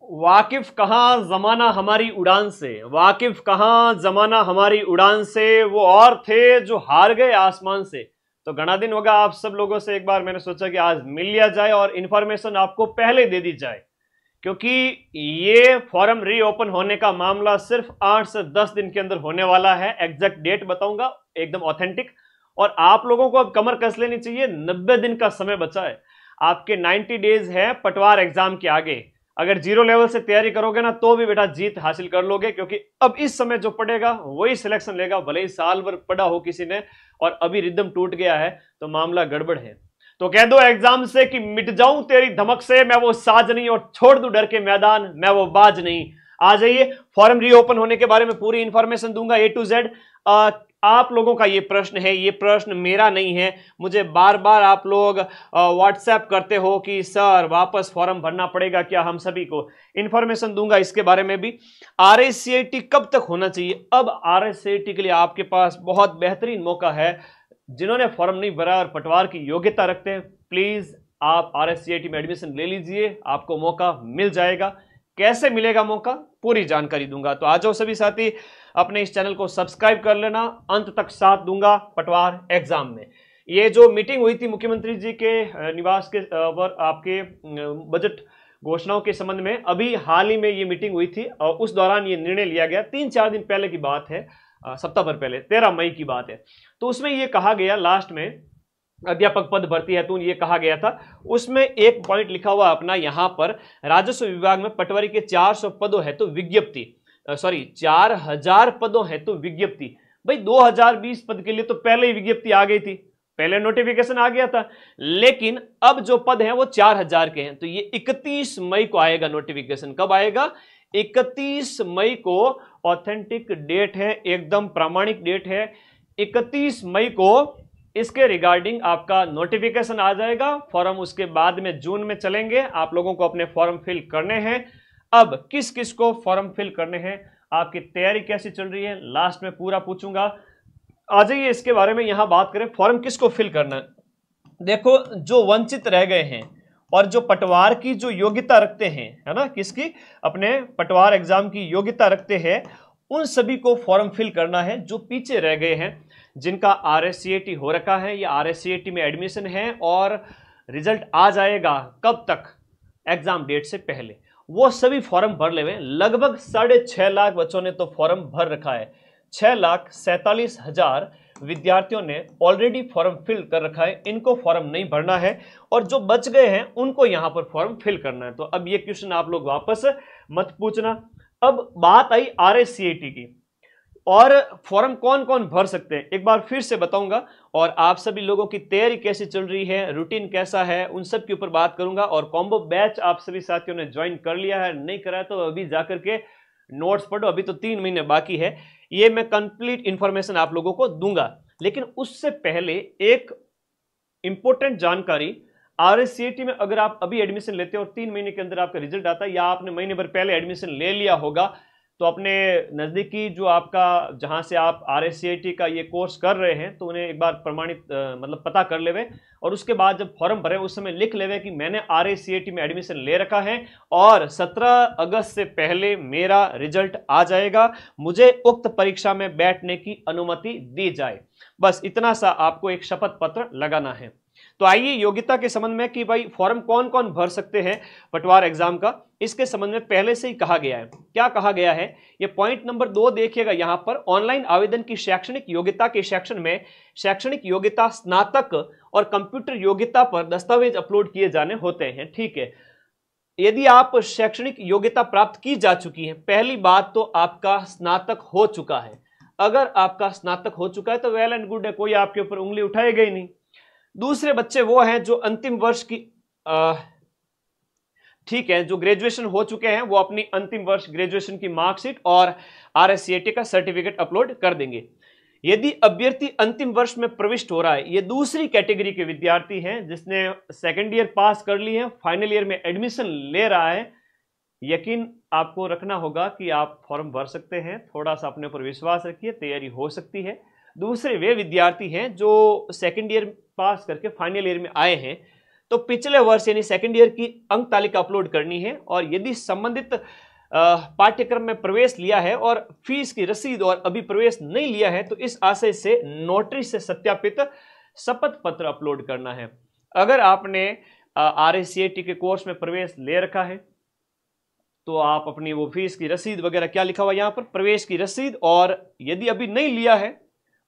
वाकिफ कहाँ जमाना हमारी उड़ान से, वाकिफ कहाँ जमाना हमारी उड़ान से, वो और थे जो हार गए आसमान से। तो घना दिन होगा आप सब लोगों से एक बार मैंने सोचा कि आज मिल लिया जाए और इंफॉर्मेशन आपको पहले दे दी जाए, क्योंकि ये फॉर्म रीओपन होने का मामला सिर्फ 8 से 10 दिन के अंदर होने वाला है। एग्जैक्ट डेट बताऊंगा एकदम ऑथेंटिक। और आप लोगों को अब कमर कस लेनी चाहिए, 90 दिन का समय बचा है आपके, 90 डेज है पटवार एग्जाम के आगे। अगर जीरो लेवल से तैयारी करोगे ना तो भी बेटा जीत हासिल कर लोगे, क्योंकि अब इस समय जो पढ़ेगा वही सिलेक्शन लेगा, भले ही साल भर पढ़ा हो किसी ने और अभी रिदम टूट गया है तो मामला गड़बड़ है। तो कह दो एग्जाम से कि मिट जाऊं तेरी धमक से, मैं वो साज नहीं और छोड़ दूं डर के मैदान, मैं वो बाज नहीं। आ जाइए, फॉर्म रीओपन होने के बारे में पूरी इंफॉर्मेशन दूंगा A to Z। आप लोगों का ये प्रश्न है, ये प्रश्न मेरा नहीं है, मुझे बार बार आप लोग व्हाट्सएप करते हो कि सर वापस फॉर्म भरना पड़ेगा क्या, हम सभी को इंफॉर्मेशन दूंगा इसके बारे में भी। RSCAT कब तक होना चाहिए? अब RSCAT के लिए आपके पास बहुत बेहतरीन मौका है। जिन्होंने फॉर्म नहीं भरा और पटवार की योग्यता रखते हैं, प्लीज आप RSCAT में एडमिशन ले लीजिए, आपको मौका मिल जाएगा। कैसे मिलेगा मौका, पूरी जानकारी दूंगा। तो आ जाओ सभी साथी, अपने इस चैनल को सब्सक्राइब कर लेना, अंत तक साथ दूंगा पटवार एग्जाम में। ये जो मीटिंग हुई थी मुख्यमंत्री जी के निवास के आपके बजट घोषणाओं के संबंध में, अभी हाल ही में ये मीटिंग हुई थी और उस दौरान ये निर्णय लिया गया, 3-4 दिन पहले की बात है, सप्ताह भर पहले, 13 मई की बात है। तो उसमें ये कहा गया, लास्ट में अध्यापक पद भर्ती है तो ये कहा गया था, उसमें एक पॉइंट लिखा हुआ अपना यहां पर, राजस्व विभाग में पटवारी के 400 पदों है तो विज्ञप्ति, सॉरी 4000 पदों है तो विज्ञप्ति। भाई 2020 पद के लिए तो पहले ही विज्ञप्ति आ गई थी, पहले नोटिफिकेशन आ गया था, लेकिन अब जो पद हैं वो 4000 के हैं। तो ये 31 मई को आएगा नोटिफिकेशन। कब आएगा? 31 मई को। ऑथेंटिक डेट है, एकदम प्रामाणिक डेट है, 31 मई को इसके रिगार्डिंग आपका नोटिफिकेशन आ जाएगा। फॉर्म उसके बाद में जून में चलेंगे, आप लोगों को अपने फॉर्म फिल करने हैं। अब किस किस को फॉर्म फिल करने हैं, आपकी तैयारी कैसी चल रही है, लास्ट में पूरा पूछूंगा। आ जाइए इसके बारे में यहां बात करें, फॉर्म किसको फिल करना है। देखो, जो वंचित रह गए हैं और जो पटवार की जो योग्यता रखते हैं, है ना, किसकी, अपने पटवार एग्जाम की योग्यता रखते हैं, उन सभी को फॉर्म फिल करना है। जो पीछे रह गए हैं, जिनका RSCAT हो रखा है या RSCAT में एडमिशन है और रिजल्ट आ जाएगा कब तक, एग्जाम डेट से पहले, वो सभी फॉर्म भर ले। लगभग 6.5 लाख बच्चों ने तो फॉर्म भर रखा है, 6,47,000 विद्यार्थियों ने ऑलरेडी फॉर्म फिल कर रखा है। इनको फॉर्म नहीं भरना है और जो बच गए हैं उनको यहां पर फॉर्म फिल करना है। तो अब ये क्वेश्चन आप लोग वापस मत पूछना। अब बात आई RSCAT की, और फॉर्म कौन कौन भर सकते हैं एक बार फिर से बताऊंगा, और आप सभी लोगों की तैयारी कैसी चल रही है, रूटीन कैसा है, उन सब के ऊपर बात करूंगा। और कॉम्बो बैच आप सभी साथियों ने ज्वाइन कर लिया है, नहीं करा तो अभी जाकर के नोट्स पढ़ो, अभी तो 3 महीने बाकी है। ये मैं कंप्लीट इंफॉर्मेशन आप लोगों को दूंगा, लेकिन उससे पहले एक इंपॉर्टेंट जानकारी, RSCAT में अगर आप अभी एडमिशन लेते हो और 3 महीने के अंदर आपका रिजल्ट आता है, या आपने महीने भर पहले एडमिशन ले लिया होगा, तो अपने नज़दीकी जो आपका, जहां से आप RSCAT का ये कोर्स कर रहे हैं, तो उन्हें एक बार प्रमाणित मतलब पता कर लेवे, और उसके बाद जब फॉर्म भरे उस समय लिख लेवे कि मैंने RSCAT में एडमिशन ले रखा है और 17 अगस्त से पहले मेरा रिजल्ट आ जाएगा, मुझे उक्त परीक्षा में बैठने की अनुमति दी जाए। बस इतना सा आपको एक शपथ पत्र लगाना है। तो आइए योग्यता के संबंध में कि भाई फॉर्म कौन कौन भर सकते हैं पटवार एग्जाम का, इसके संबंध में पहले से ही कहा गया है। क्या कहा गया है, ये पॉइंट नंबर 2 देखिएगा यहां पर, ऑनलाइन आवेदन की शैक्षणिक योग्यता के सेक्शन में शैक्षणिक योग्यता, स्नातक और कंप्यूटर योग्यता पर दस्तावेज अपलोड किए जाने होते हैं। ठीक है, यदि आप शैक्षणिक योग्यता प्राप्त की जा चुकी है, पहली बात तो आपका स्नातक हो चुका है। अगर आपका स्नातक हो चुका है तो वेल एंड गुड है, कोई आपके ऊपर उंगली उठाएगा ही नहीं। दूसरे बच्चे वो हैं जो अंतिम वर्ष की ठीक है, जो ग्रेजुएशन हो चुके हैं, वो अपनी अंतिम वर्ष ग्रेजुएशन की मार्कशीट और RSCAT का सर्टिफिकेट अपलोड कर देंगे। यदि अभ्यर्थी अंतिम वर्ष में प्रविष्ट हो रहा है, ये दूसरी कैटेगरी के विद्यार्थी हैं, जिसने सेकेंड ईयर पास कर ली है, फाइनल ईयर में एडमिशन ले रहा है, यकीन आपको रखना होगा कि आप फॉर्म भर सकते हैं। थोड़ा सा अपने ऊपर विश्वास रखिए, तैयारी हो सकती है। दूसरे वे विद्यार्थी हैं जो सेकेंड ईयर पास करके फाइनल ईयर में आए हैं, तो पिछले वर्ष यानी सेकंड ईयर की अंक तालिका अपलोड करनी है, और यदि संबंधित पाठ्यक्रम में प्रवेश लिया है और फीस की रसीद और अभी प्रवेश नहीं लिया है तो इस आशय से नोटरी से सत्यापित शपथ पत्र अपलोड करना है। अगर आपने RSCAT के कोर्स में प्रवेश ले रखा है तो आप अपनी वो फीस की रसीद वगैरह, क्या लिखा हुआ यहां पर, प्रवेश की रसीद, और यदि अभी नहीं लिया है,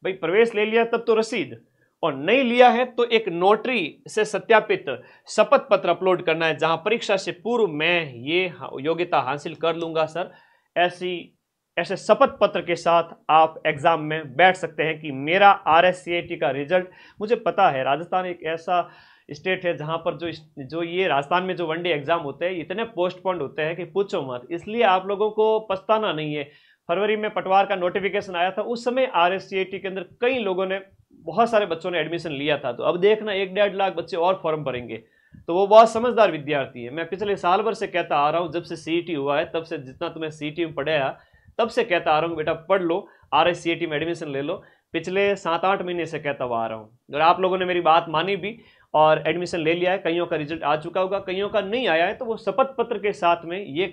भाई प्रवेश ले लिया तब तो रसीद, और नहीं लिया है तो एक नोटरी से सत्यापित शपथ पत्र अपलोड करना है, जहां परीक्षा से पूर्व मैं ये योग्यता हासिल कर लूंगा सर, ऐसे शपथ पत्र के साथ आप एग्जाम में बैठ सकते हैं कि मेरा RSCAT का रिजल्ट, मुझे पता है राजस्थान एक ऐसा स्टेट है जहां पर जो ये राजस्थान में जो वनडे एग्जाम होते हैं इतने पोस्टपोन्ड होते हैं कि पूछो मत, इसलिए आप लोगों को पछताना नहीं है। फरवरी में पटवार का नोटिफिकेशन आया था, उस समय RSCAT के अंदर कई लोगों ने, बहुत सारे बच्चों ने एडमिशन लिया था, तो अब देखना 1-1.5 लाख बच्चे और फॉर्म भरेंगे, तो वो बहुत समझदार विद्यार्थी है। मैं पिछले साल भर से कहता आ रहा हूँ, जब से CET हुआ है तब से, जितना तुम्हें CET में पढ़ाया तब से कहता आ रहा हूँ बेटा पढ़ लो, RSCAT में एडमिशन ले लो, पिछले 7-8 महीने से कहता हुआ आ रहा हूँ, और आप लोगों ने मेरी बात मानी भी और एडमिशन ले लिया है। कईयों का रिजल्ट आ चुका होगा, कईयों का नहीं आया है, तो वो शपथ पत्र के साथ में ये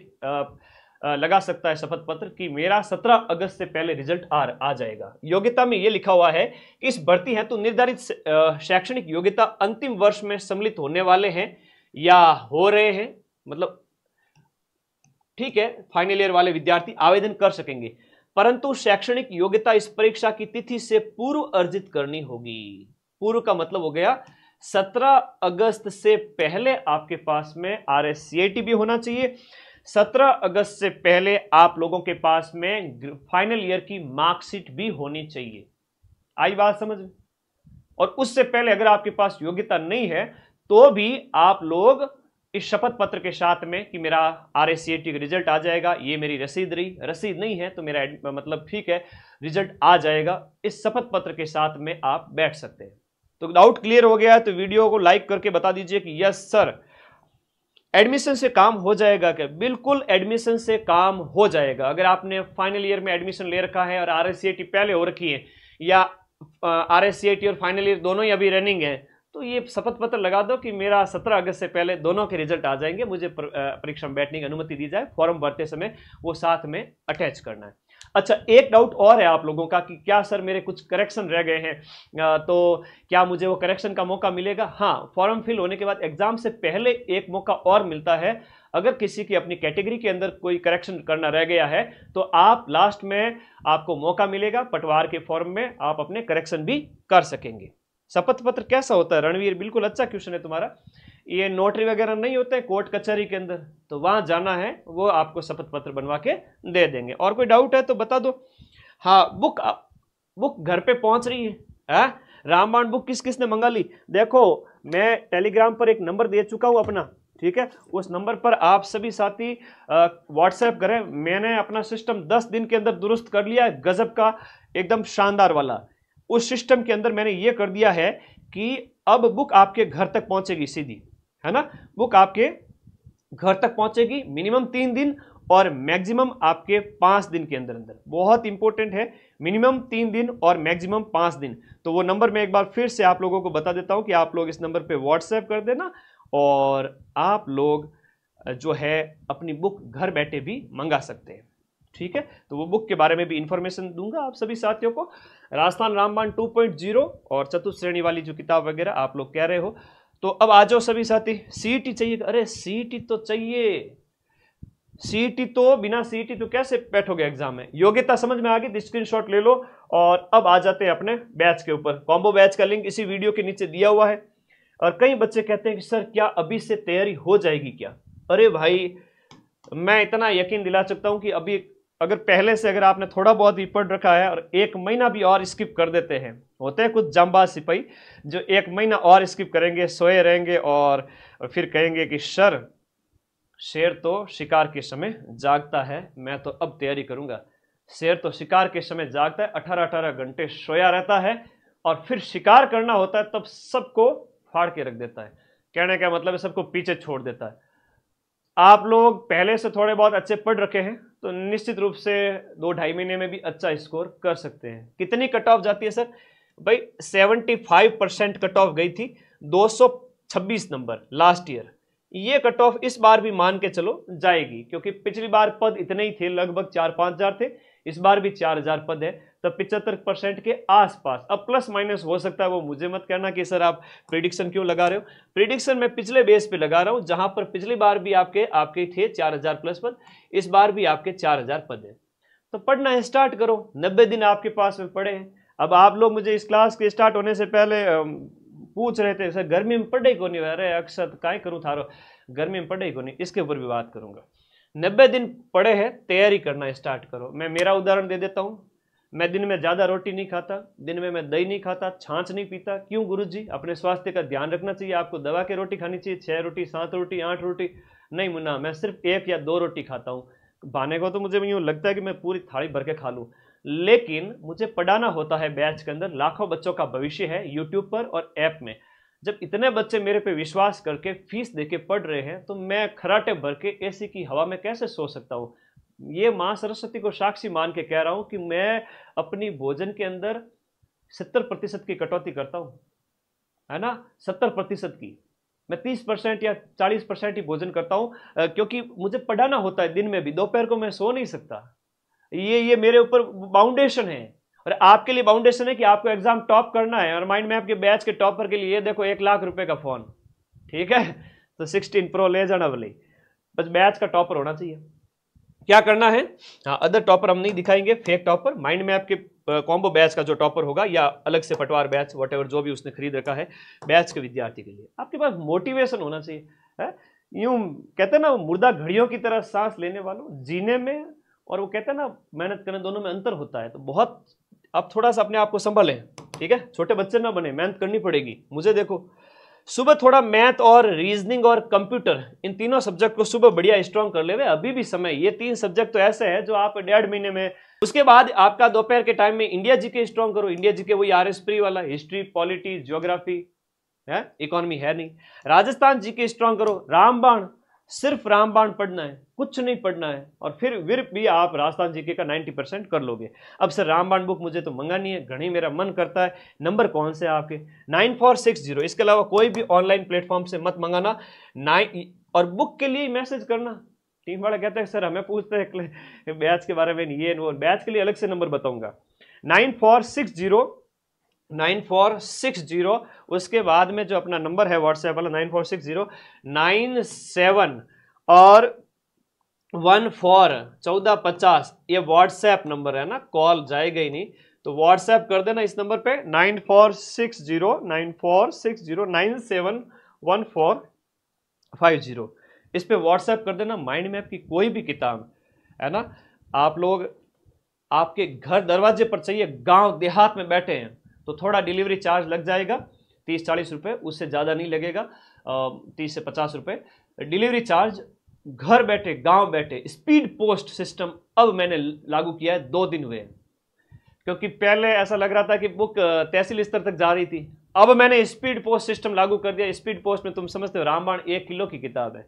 लगा सकता है शपथ पत्र कि मेरा 17 अगस्त से पहले रिजल्ट आ जाएगा। योग्यता में ये लिखा हुआ है कि इस भर्ती है तो निर्धारित शैक्षणिक योग्यता अंतिम वर्ष में सम्मिलित होने वाले हैं या हो रहे हैं, मतलब ठीक है, फाइनल ईयर वाले विद्यार्थी आवेदन कर सकेंगे, परंतु शैक्षणिक योग्यता इस परीक्षा की तिथि से पूर्व अर्जित करनी होगी। पूर्व का मतलब हो गया 17 अगस्त से पहले आपके पास में RSCAT भी होना चाहिए, 17 अगस्त से पहले आप लोगों के पास में फाइनल ईयर की मार्कशीट भी होनी चाहिए। आई बात समझ में? और उससे पहले अगर आपके पास योग्यता नहीं है तो भी आप लोग इस शपथ पत्र के साथ में कि मेरा RSCAT का रिजल्ट आ जाएगा, ये मेरी रसीद रही, रसीद नहीं है तो मेरा मतलब ठीक है रिजल्ट आ जाएगा, इस शपथ पत्र के साथ में आप बैठ सकते हैं। तो डाउट क्लियर हो गया है तो वीडियो को लाइक करके बता दीजिए कि यस सर एडमिशन से काम हो जाएगा क्या? बिल्कुल एडमिशन से काम हो जाएगा। अगर आपने फाइनल ईयर में एडमिशन ले रखा है और RSCAT पहले हो रखी है या RSCAT और फाइनल ईयर दोनों ही अभी रनिंग है, तो ये शपथ पत्र लगा दो कि मेरा 17 अगस्त से पहले दोनों के रिजल्ट आ जाएंगे, मुझे परीक्षा में बैठने की अनुमति दी जाए, फॉर्म भरते समय वो साथ में अटैच करना है। अच्छा, एक डाउट और है आप लोगों का कि क्या सर मेरे कुछ करेक्शन रह गए हैं, तो क्या मुझे वो करेक्शन का मौका मिलेगा? हाँ, फॉर्म फिल होने के बाद एग्जाम से पहले एक मौका और मिलता है। अगर किसी की अपनी कैटेगरी के अंदर कोई करेक्शन करना रह गया है तो आप लास्ट में आपको मौका मिलेगा, पटवार के फॉर्म में आप अपने करेक्शन भी कर सकेंगे। शपथ पत्र कैसा होता है रणवीर? बिल्कुल अच्छा क्वेश्चन है तुम्हारा। ये नोटरी वगैरह नहीं होते कोर्ट कचहरी के अंदर, तो वहां जाना है, वो आपको शपथ पत्र बनवा के दे देंगे। और कोई डाउट है तो बता दो। हाँ, बुक घर पे पहुंच रही है। रामबाण बुक किस किसने मंगा ली? देखो, मैं टेलीग्राम पर एक नंबर दे चुका हूं अपना, ठीक है, उस नंबर पर आप सभी साथी व्हाट्सएप करें। मैंने अपना सिस्टम 10 दिन के अंदर दुरुस्त कर लिया है, गजब का, एकदम शानदार वाला। उस सिस्टम के अंदर मैंने ये कर दिया है कि अब बुक आपके घर तक पहुंचेगी सीधी, है ना, बुक आपके घर तक पहुंचेगी मिनिमम 3 दिन और मैक्सिमम आपके 5 दिन के अंदर अंदर। बहुत इंपॉर्टेंट है, मिनिमम 3 दिन और मैक्सिमम 5 दिन। तो वो नंबर मैं एक बार फिर से आप लोगों को बता देता हूं कि आप लोग इस नंबर पे व्हाट्सएप कर देना और आप लोग जो है अपनी बुक घर बैठे भी मंगा सकते हैं, ठीक है। तो वो बुक के बारे में भी इंफॉर्मेशन दूंगा आप सभी साथियों को। राजस्थान रामबाण 2.0 और चतुर्थ श्रेणी वाली जो किताब वगैरह आप लोग कह रहे हो, तो अब आ जाओ सभी साथी। CET चाहिए? अरे CET तो चाहिए, CET तो, बिना CET तो कैसे बैठोगे एग्जाम में? योग्यता समझ में आ गई? स्क्रीनशॉट ले लो। और अब आ जाते हैं अपने बैच के ऊपर। कॉम्बो बैच का लिंक इसी वीडियो के नीचे दिया हुआ है। और कई बच्चे कहते हैं कि सर क्या अभी से तैयारी हो जाएगी क्या? अरे भाई, मैं इतना यकीन दिला सकता हूं कि अभी अगर पहले से अगर आपने थोड़ा बहुत भी पढ़ रखा है और 1 महीना भी और स्किप कर देते हैं, होते हैं कुछ जांबाज सिपाही जो 1 महीना और स्किप करेंगे, सोए रहेंगे और फिर कहेंगे कि सर शेर तो शिकार के समय जागता है, मैं तो अब तैयारी करूंगा। शेर तो शिकार के समय जागता है, 18-18 घंटे सोया रहता है और फिर शिकार करना होता है तब सबको फाड़ के रख देता है। कहने का मतलब है सबको पीछे छोड़ देता है। आप लोग पहले से थोड़े बहुत अच्छे पढ़ रखे हैं तो निश्चित रूप से 2-2.5 महीने में भी अच्छा स्कोर कर सकते हैं। कितनी कट ऑफ जाती है सर? भाई 75% कट ऑफ गई थी, 26 नंबर लास्ट ईयर। ये कट ऑफ इस बार भी मान के चलो जाएगी, क्योंकि पिछली बार पद इतने ही थे, लगभग 4-5 हजार थे, इस बार भी 4,000 पद है, तो 75% के आसपास। अब प्लस माइनस हो सकता है, वो मुझे मत कहना कि सर आप प्रिडिक्शन क्यों लगा रहे हो। प्रिडिक्शन मैं पिछले बेस पे लगा रहा हूं, जहां पर पिछली बार भी आपके थे 4,000 प्लस पद, इस बार भी आपके 4,000 पद है। तो पढ़ना स्टार्ट करो, 90 दिन आपके पास में पड़े हैं। अब आप लोग मुझे इस क्लास के स्टार्ट होने से पहले पूछ रहे थे सर गर्मी में पढ़े को नहीं, अरे अक्सर काय करूं थारो, गर्मी में पढ़े को नहीं, इसके ऊपर भी बात करूंगा। 90 दिन पड़े हैं, तैयारी करना स्टार्ट करो। मैं मेरा उदाहरण दे देता हूं, मैं दिन में ज्यादा रोटी नहीं खाता, दिन में मैं दही नहीं खाता, छाछ नहीं पीता। क्यों गुरुजी? अपने स्वास्थ्य का ध्यान रखना चाहिए, आपको दवा की रोटी खानी चाहिए, 6 रोटी 7 रोटी 8 रोटी नहीं मुन्ना, मैं सिर्फ 1 या 2 रोटी खाता हूँ। बहाने को तो मुझे यूँ लगता है कि मैं पूरी थाली भर के खा लूँ, लेकिन मुझे पढ़ाना होता है बैच के अंदर, लाखों बच्चों का भविष्य है यूट्यूब पर और ऐप में। जब इतने बच्चे मेरे पे विश्वास करके फीस देके पढ़ रहे हैं, तो मैं खराटे भर के एसी की हवा में कैसे सो सकता हूँ? ये माँ सरस्वती को साक्षी मान के कह रहा हूँ कि मैं अपनी भोजन के अंदर 70% की कटौती करता हूँ, है ना, 70% की। मैं 30% या 40% ही भोजन करता हूँ, क्योंकि मुझे पढ़ाना होता है दिन में भी, दोपहर को मैं सो नहीं सकता। ये मेरे ऊपर बाउंडेशन है, और आपके लिए बाउंडेशन है कि आपको एग्जाम टॉप करना है। और माइंड मैप के बैच के टॉपर के लिए ये देखो 1 लाख रुपए का फोन, ठीक है, तो 16 प्रो ले जाना भले, बस बैच का टॉपर होना चाहिए। क्या करना है? हाँ, अदर टॉपर हम नहीं दिखाएंगे, फेक टॉपर, माइंड मैप के कॉम्बो बैच का जो टॉपर होगा, या अलग से पटवार बैच, वॉटेवर जो भी उसने खरीद रखा है बैच के विद्यार्थी के लिए, आपके पास मोटिवेशन होना चाहिए, है? यूं कहते हैं ना, मुर्दा घड़ियों की तरह सांस लेने वालों, जीने में और वो कहते हैं ना मेहनत करने, दोनों में अंतर होता है। तो बहुत आप थोड़ा सा अपने आप को संभालें, ठीक है, छोटे बच्चे ना बने, मेहनत करनी पड़ेगी। मुझे देखो, सुबह थोड़ा मैथ और रीजनिंग और कंप्यूटर, इन तीनों सब्जेक्ट को सुबह बढ़िया स्ट्रॉन्ग कर ले, अभी भी समय। ये 3 सब्जेक्ट तो ऐसे है जो आप 1.5 महीने में। उसके बाद आपका दोपहर के टाइम में इंडिया जीके स्ट्रॉन्ग करो। इंडिया जीके वही RS प्री वाला, हिस्ट्री, पॉलिटी, ज्योग्राफी है, इकोनॉमी है नहीं। राजस्थान जीके स्ट्रॉन्ग करो। रामबाण, सिर्फ रामबाण पढ़ना है, कुछ नहीं पढ़ना है, और फिर भी आप राजस्थान जीके का 90% कर लोगे। अब सर रामबाण बुक मुझे तो मंगानी है, घनी मेरा मन करता है। नंबर कौन से आपके? 9460। इसके अलावा कोई भी ऑनलाइन प्लेटफॉर्म से मत मंगाना। और बुक के लिए मैसेज करना। टीम वाला कहता है सर हमें पूछते हैं बैच के बारे में, ये वो, बैच के लिए अलग से नंबर बताऊंगा। 9460। उसके बाद में जो अपना नंबर है व्हाट्सएप वाला 946097 और 141450, ये व्हाट्सएप नंबर है ना, कॉल जाएगा ही नहीं, तो व्हाट्सएप कर देना इस नंबर पे 9460971450। इस पे व्हाट्सएप कर देना। माइंड मैप की कोई भी किताब है ना, आप लोग आपके घर दरवाजे पर चाहिए, गांव देहात में बैठे हैं, तो थोड़ा डिलीवरी चार्ज लग जाएगा, 30-40 रुपए, उससे ज़्यादा नहीं लगेगा, 30 से 50 रुपए डिलीवरी चार्ज। घर बैठे, गांव बैठे, स्पीड पोस्ट सिस्टम अब मैंने लागू किया है, 2 दिन हुए, क्योंकि पहले ऐसा लग रहा था कि बुक तहसील स्तर तक जा रही थी, अब मैंने स्पीड पोस्ट सिस्टम लागू कर दिया। स्पीड पोस्ट में तुम समझते हो, रामबाण 1 किलो की किताब है,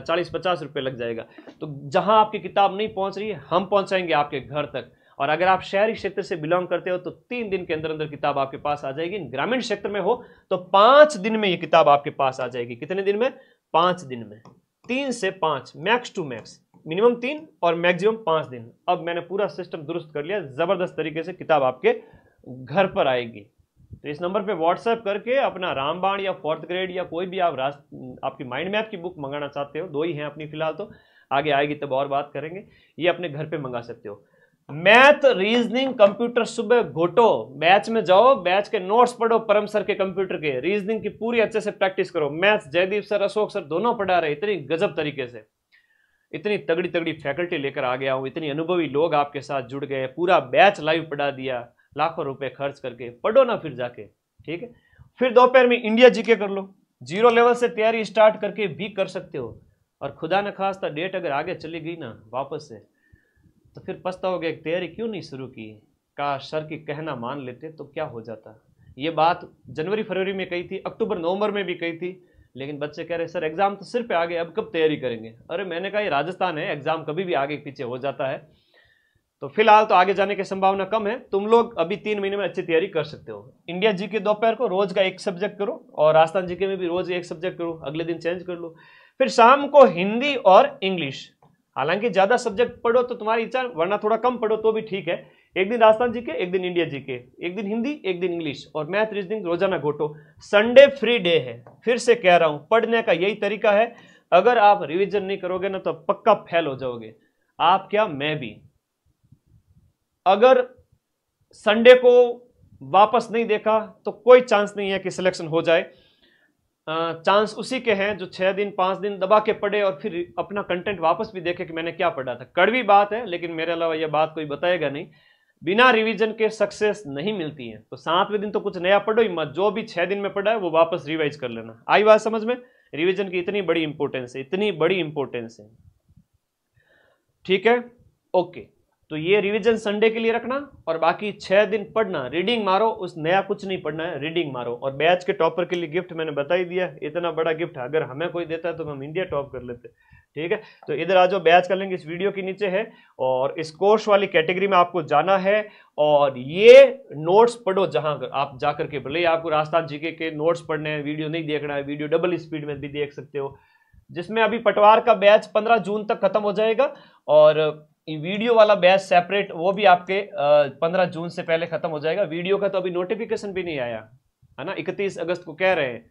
40-50 रुपए लग जाएगा। तो जहां आपकी किताब नहीं पहुंच रही है, हम पहुंचाएंगे आपके घर तक। और अगर आप शहरी क्षेत्र से बिलोंग करते हो तो 3 दिन के अंदर अंदर किताब आपके पास आ जाएगी। ग्रामीण क्षेत्र में हो तो 5 दिन में ये किताब आपके पास आ जाएगी। कितने दिन में? 5 दिन में। 3 से 5, मैक्स टू मैक्स, मिनिमम 3 और मैक्सिमम 5 दिन। अब मैंने पूरा सिस्टम दुरुस्त कर लिया, जबरदस्त तरीके से किताब आपके घर पर आएगी। तो इस नंबर पे व्हाट्सएप करके अपना रामबाण या 4th ग्रेड या कोई भी आप आपकी माइंड मैप की बुक मंगाना चाहते हो, 2 ही हैं अपनी फिलहाल, तो आगे आएगी तब और बात करेंगे, ये अपने घर पे मंगा सकते हो। मैथ, रीजनिंग, कंप्यूटर सुबह घोटो, बैच में जाओ, बैच के नोट्स पढ़ो, परम सर के कंप्यूटर के, रीजनिंग की पूरी अच्छे से प्रैक्टिस करो। Maths Jaideep sir, Ashok sir दोनों पढ़ा रहे, इतनी गजब तरीके से, इतनी तगड़ी तगड़ी फैकल्टी लेकर आ गया हूं, इतनी अनुभवी लोग आपके साथ जुड़ गए, पूरा बैच लाइव पढ़ा दिया, लाखों रुपए खर्च करके। पढ़ो ना फिर जाके, ठीक है। फिर दोपहर में इंडिया जीके कर लो, 0 लेवल से तैयारी स्टार्ट करके भी कर सकते हो। और खुदा न खास्ता डेट अगर आगे चली गई ना वापस से, तो फिर पछताओगे तैयारी क्यों नहीं शुरू की, काश सर की कहना मान लेते तो क्या हो जाता। ये बात जनवरी फरवरी में कही थी, अक्टूबर नवंबर में भी कही थी, लेकिन बच्चे कह रहे सर एग्जाम तो सिर पे आ गए, अब कब तैयारी करेंगे। अरे मैंने कहा ये राजस्थान है, एग्जाम कभी भी आगे पीछे हो जाता है। तो फिलहाल तो आगे जाने की संभावना कम है। तुम लोग अभी 3 महीने में अच्छी तैयारी कर सकते हो। इंडिया जीके दोपहर को रोज का एक सब्जेक्ट करो, और राजस्थान जीके में भी रोज एक सब्जेक्ट करो, अगले दिन चेंज कर लो। फिर शाम को हिंदी और इंग्लिश, हालांकि ज्यादा सब्जेक्ट पढ़ो तो तुम्हारी इच्छा, वरना थोड़ा कम पढ़ो तो भी ठीक है। एक दिन राजस्थान जीके, एक दिन इंडिया जीके, एक दिन हिंदी, एक दिन इंग्लिश, और मैथ रीजनिंग रोजाना घोटो। संडे फ्री डे है। फिर से कह रहा हूं, पढ़ने का यही तरीका है। अगर आप रिवीजन नहीं करोगे ना तो पक्का फेल हो जाओगे। आप क्या, मैं भी। अगर संडे को वापस नहीं देखा तो कोई चांस नहीं है कि सिलेक्शन हो जाए। चांस उसी के हैं जो 6 दिन 5 दिन दबा के पढ़े और फिर अपना कंटेंट वापस भी देखे कि मैंने क्या पढ़ा था। कड़वी बात है, लेकिन मेरे अलावा यह बात कोई बताएगा नहीं। बिना रिवीजन के सक्सेस नहीं मिलती है। तो 7वें दिन तो कुछ नया पढ़ो ही मत, जो भी 6 दिन में पढ़ा है वो वापस रिवाइज कर लेना। आई बात समझ में? रिवीजन की इतनी बड़ी इंपॉर्टेंस है, इतनी बड़ी इंपॉर्टेंस है। ठीक है, ओके। तो ये रिवीजन संडे के लिए रखना, और बाकी 6 दिन पढ़ना, रीडिंग मारो। उस नया कुछ नहीं पढ़ना है, रीडिंग मारो। और बैच के टॉपर के लिए गिफ्ट मैंने बता ही दिया। इतना बड़ा गिफ्ट अगर हमें कोई देता है तो हम इंडिया टॉप कर लेते। ठीक है, तो इधर आ जाओ, बैच का लिंक इस वीडियो के नीचे है, और इस कोर्स वाली कैटेगरी में आपको जाना है। और ये नोट्स पढ़ो जहां आप जाकर के, भले आपको राजस्थान जीके के नोट्स पढ़ने हैं, वीडियो नहीं देखना है, वीडियो डबल स्पीड में भी देख सकते हो। जिसमें अभी पटवार का बैच 15 जून तक खत्म हो जाएगा, और वीडियो वाला बैच सेपरेट, वो भी आपके 15 जून से पहले खत्म हो जाएगा। वीडियो का तो अभी नोटिफिकेशन भी नहीं आया है ना, 31 अगस्त को कह रहे हैं।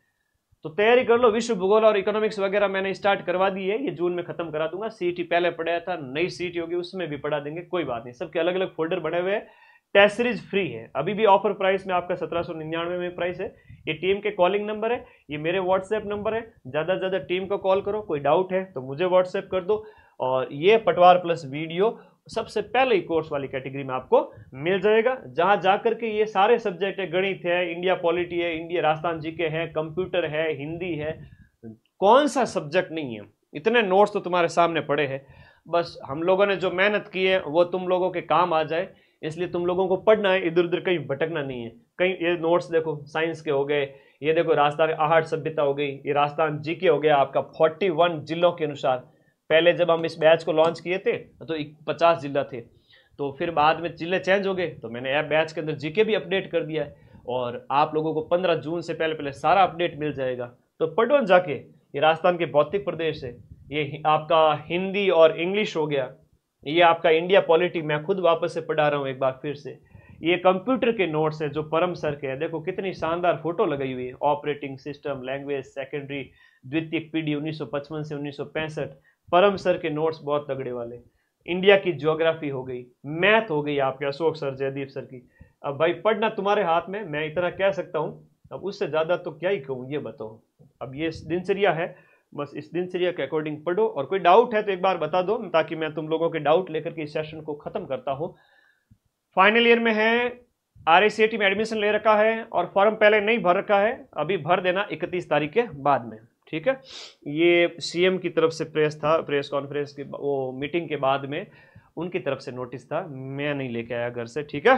तो तैयारी कर लो। विश्व भूगोल और इकोनॉमिक्स वगैरह मैंने स्टार्ट करवा दी है, ये जून में खत्म करा दूंगा। सीईटी पहले पढ़ाया था, नई सीईटी होगी उसमें भी पढ़ा देंगे, कोई बात नहीं। सबके अलग अलग फोल्डर बने हुए हैं। टेस्ट सीरीज फ्री है, अभी भी ऑफर प्राइस में आपका 1799 में प्राइस है। ये टीम के कॉलिंग नंबर है, ये मेरे व्हाट्सएप नंबर है। ज्यादा से ज्यादा टीम को कॉल करो, कोई डाउट है तो मुझे व्हाट्सएप कर दो। और ये पटवार प्लस वीडियो सबसे पहले ही कोर्स वाली कैटेगरी में आपको मिल जाएगा, जहां जाकर के ये सारे सब्जेक्ट है, गणित है, इंडिया पॉलिटी है, इंडिया राजस्थान जीके है, कंप्यूटर है, हिंदी है, कौन सा सब्जेक्ट नहीं है। इतने नोट्स तो तुम्हारे सामने पड़े हैं। बस हम लोगों ने जो मेहनत की है वो तुम लोगों के काम आ जाए, इसलिए तुम लोगों को पढ़ना है, इधर उधर कहीं भटकना नहीं है। कहीं ये नोट्स देखो, साइंस के हो गए, ये देखो राजस्थान आहट सभ्यता हो गई, ये राजस्थान जीके हो गया आपका 41 जिलों के अनुसार। पहले जब हम इस बैच को लॉन्च किए थे तो 50 जिला थे, तो फिर बाद में जिले चेंज हो गए, तो मैंने ऐप बैच के अंदर जीके भी अपडेट कर दिया है। और आप लोगों को 15 जून से पहले पहले सारा अपडेट मिल जाएगा। तो पढ़ो जाके। ये राजस्थान के भौतिक प्रदेश है, ये आपका हिंदी और इंग्लिश हो गया, ये आपका इंडिया पॉलिटी मैं खुद वापस से पढ़ा रहा हूँ एक बार फिर से। ये कंप्यूटर के नोट्स है जो परम सर के हैं, देखो कितनी शानदार फोटो लगाई हुई है। ऑपरेटिंग सिस्टम, लैंग्वेज, सेकेंडरी, द्वितीयक पीढ़ी 1955 से 1965, परम सर के नोट्स बहुत तगड़े वाले। इंडिया की ज्योग्राफी हो गई, मैथ हो गई आपके अशोक सर, जयदीप सर की। अब भाई पढ़ना तुम्हारे हाथ में, मैं इतना कह सकता हूँ, अब उससे ज्यादा तो क्या ही कहूँ, ये बताओ। अब ये दिनचर्या है, बस इस दिनचर्या के अकॉर्डिंग पढ़ो। और कोई डाउट है तो एक बार बता दो, ताकि मैं तुम लोगों के डाउट लेकर के इस सेशन को खत्म करता हूँ। फाइनल ईयर में है, RICAT में एडमिशन ले रखा है, और फॉर्म पहले नहीं भर रखा है, अभी भर देना 31 तारीख के बाद में। ठीक है, ये CM की तरफ से प्रेस था, प्रेस कॉन्फ्रेंस की वो मीटिंग के बाद में उनकी तरफ से नोटिस था, मैं नहीं लेके आया घर से। ठीक है,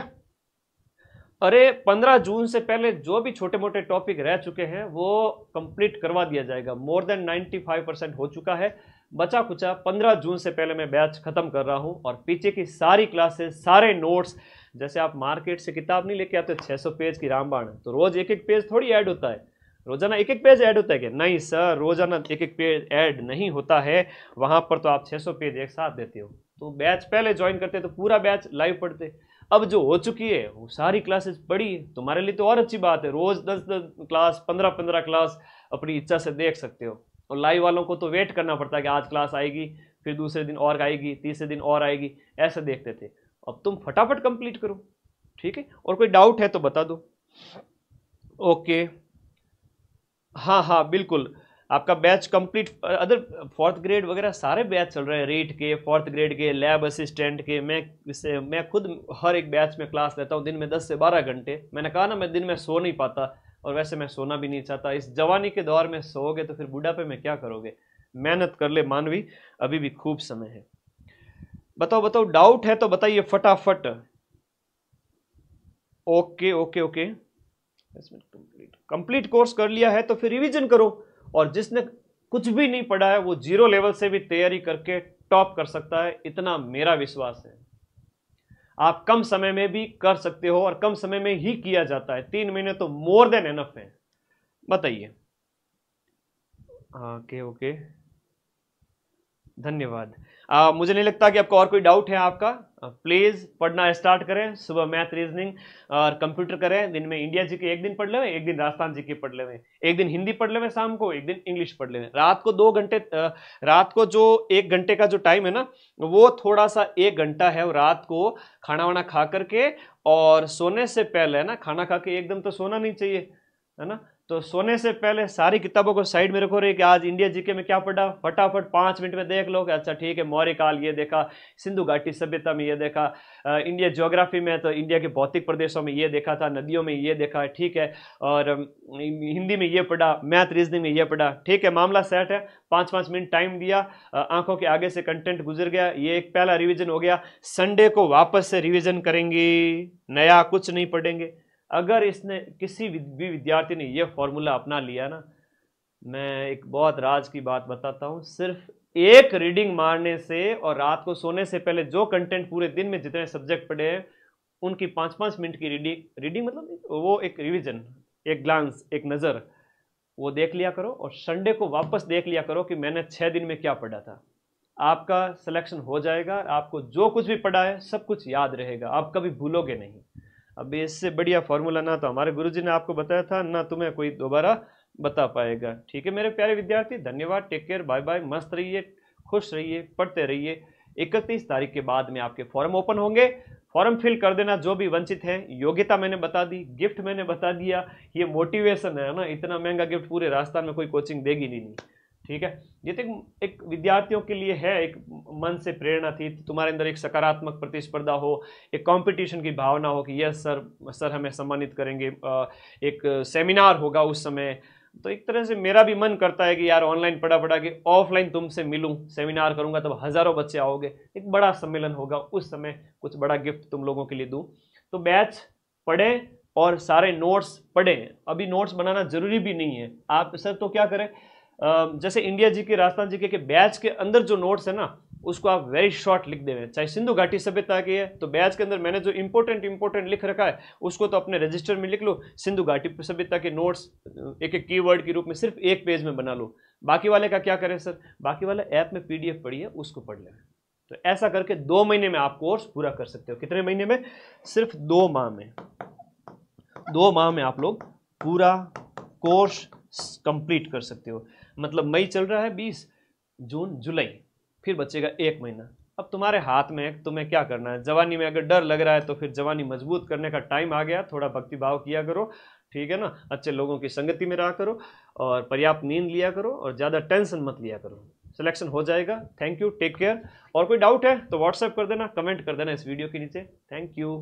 अरे 15 जून से पहले जो भी छोटे मोटे टॉपिक रह चुके हैं वो कंप्लीट करवा दिया जाएगा। मोर देन 95% हो चुका है। बचा कुचा 15 जून से पहले मैं बैच खत्म कर रहा हूं, और पीछे की सारी क्लासेस, सारे नोट्स, जैसे आप मार्केट से किताब नहीं लेके आते 600 पेज की रामबाण, तो रोज एक एक पेज थोड़ी ऐड होता है, रोजाना एक एक पेज ऐड होता है क्या? नहीं सर, रोजाना एक एक पेज ऐड नहीं होता है। वहां पर तो आप 600 पेज एक साथ देते हो। तो बैच पहले ज्वाइन करते तो पूरा बैच लाइव पढ़ते। अब जो हो चुकी है वो सारी क्लासेस पढ़ी, तुम्हारे लिए तो और अच्छी बात है। रोज 10-10 क्लास, 15-15 क्लास अपनी इच्छा से देख सकते हो। और लाइव वालों को तो वेट करना पड़ता है कि आज क्लास आएगी, फिर दूसरे दिन और आएगी, तीसरे दिन और आएगी, ऐसे देखते थे। अब तुम फटाफट कंप्लीट करो। ठीक है, और कोई डाउट है तो बता दो। ओके, हाँ हाँ बिल्कुल, आपका batch complete, other 4th grade वगैरह सारे बैच चल रहे हैं, रीट के, 4th ग्रेड के, लैब असिस्टेंट के। मैं खुद हर एक बैच में क्लास लेता हूँ दिन में 10 से 12 घंटे। मैंने कहा ना, मैं दिन में सो नहीं पाता, और वैसे मैं सोना भी नहीं चाहता। इस जवानी के दौर में सोओगे तो फिर बुढ़ापे में क्या करोगे? मेहनत कर ले मानवी, अभी भी खूब समय है। बताओ बताओ, डाउट है तो बताइए फटाफट। Okay okay okay, complete course कर लिया है तो फिर रिवीजन करो। और जिसने कुछ भी नहीं पढ़ा है वो 0 लेवल से भी तैयारी करके टॉप कर सकता है, इतना मेरा विश्वास है। आप कम समय में भी कर सकते हो और कम समय में ही किया जाता है। 3 महीने तो मोर देन एनफ है। बताइए। ओके ओके, धन्यवाद। मुझे नहीं लगता कि आपको और कोई डाउट है आपका। प्लीज पढ़ना स्टार्ट करें, सुबह मैथ रीजनिंग और कंप्यूटर करें। दिन में इंडिया जी के एक दिन पढ़ लेवे, एक दिन राजस्थान जी के पढ़ लेवे, एक दिन हिंदी पढ़ लेवे शाम को, एक दिन इंग्लिश पढ़ लेवे। रात को 2 घंटे, रात को जो 1 घंटे का जो टाइम है ना, वो थोड़ा सा 1 घंटा है, वो रात को खाना वाना खा करके और सोने से पहले ना, खाना खा के एकदम तो सोना नहीं चाहिए, है ना, तो सोने से पहले सारी किताबों को साइड में रखो रे कि आज इंडिया जीके में क्या पढ़ा, फटाफट 5 मिनट में देख लो कि अच्छा ठीक है, मौर्य काल ये देखा, सिंधु घाटी सभ्यता में ये देखा, इंडिया ज्योग्राफी में तो इंडिया के भौतिक प्रदेशों में ये देखा था, नदियों में ये देखा, ठीक है, और हिंदी में ये पढ़ा, मैथ रीजनिंग में ये पढ़ा, ठीक है, मामला सेट है। 5-5 मिनट टाइम दिया, आंखों के आगे से कंटेंट गुजर गया, ये एक पहला रिवीजन हो गया। संडे को वापस से रिवीजन करेंगे, नया कुछ नहीं पढ़ेंगे। अगर इसने किसी भी विद्यार्थी ने यह फॉर्मूला अपना लिया ना, मैं एक बहुत राज की बात बताता हूं, सिर्फ एक रीडिंग मारने से और रात को सोने से पहले जो कंटेंट पूरे दिन में जितने सब्जेक्ट पढ़े हैं उनकी 5-5 मिनट की रीडिंग मतलब वो एक रिवीजन, एक ग्लांस, एक नज़र, वो देख लिया करो और संडे को वापस देख लिया करो कि मैंने 6 दिन में क्या पढ़ा था। आपका सिलेक्शन हो जाएगा, आपको जो कुछ भी पढ़ा है सब कुछ याद रहेगा, आप कभी भूलोगे नहीं। अब इससे बढ़िया फॉर्मूला ना तो हमारे गुरुजी ने आपको बताया था, ना तुम्हें कोई दोबारा बता पाएगा। ठीक है मेरे प्यारे विद्यार्थी, धन्यवाद, टेक केयर, बाय बाय, मस्त रहिए, खुश रहिए, पढ़ते रहिए। 31 तारीख के बाद में आपके फॉर्म ओपन होंगे, फॉर्म फिल कर देना जो भी वंचित हैं। योग्यता मैंने बता दी, गिफ्ट मैंने बता दिया, ये मोटिवेशन है ना, इतना महंगा गिफ्ट पूरे राजस्थान में कोई कोचिंग देगी नहीं। ठीक है, ये तो एक विद्यार्थियों के लिए है, एक मन से प्रेरणा थी, तुम्हारे अंदर एक सकारात्मक प्रतिस्पर्धा हो, एक कंपटीशन की भावना हो कि यस सर हमें सम्मानित करेंगे, एक सेमिनार होगा उस समय। तो एक तरह से मेरा भी मन करता है कि यार ऑनलाइन पढ़ा के ऑफलाइन तुमसे मिलूं, सेमिनार करूंगा तब हजारों बच्चे आओगे, एक बड़ा सम्मेलन होगा, उस समय कुछ बड़ा गिफ्ट तुम लोगों के लिए दूं। तो बैच पढ़ें और सारे नोट्स पढ़ें। अभी नोट्स बनाना जरूरी भी नहीं है, आप सर तो क्या करें, जैसे इंडिया जी के, राजस्थान जी के बैच के अंदर जो नोट्स है ना, उसको आप वेरी शॉर्ट लिख देंगे। चाहे सिंधु घाटी सभ्यता की है तो बैच के अंदर मैंने जो इंपॉर्टेंट लिख रखा है उसको तो अपने रजिस्टर में लिख लो। सिंधु घाटी सभ्यता के नोट्स एक एक कीवर्ड के रूप में सिर्फ एक पेज में बना लो। बाकी वाले का क्या करें सर, बाकी वाले ऐप में PDF पढ़िए, उसको पढ़ लें। तो ऐसा करके 2 महीने में आप कोर्स पूरा कर सकते हो। कितने महीने में? सिर्फ 2 माह में। 2 माह में आप लोग पूरा कोर्स कंप्लीट कर सकते हो। मतलब मई चल रहा है, 20 जून जुलाई, फिर बचेगा 1 महीना। अब तुम्हारे हाथ में है, तुम्हें क्या करना है। जवानी में अगर डर लग रहा है तो फिर जवानी मजबूत करने का टाइम आ गया, थोड़ा भक्ति भाव किया करो, ठीक है ना, अच्छे लोगों की संगति में रहा करो और पर्याप्त नींद लिया करो और ज़्यादा टेंशन मत लिया करो। सिलेक्शन हो जाएगा। Thank you, take care. और कोई डाउट है तो व्हाट्सएप कर देना, कमेंट कर देना इस वीडियो के नीचे। Thank you.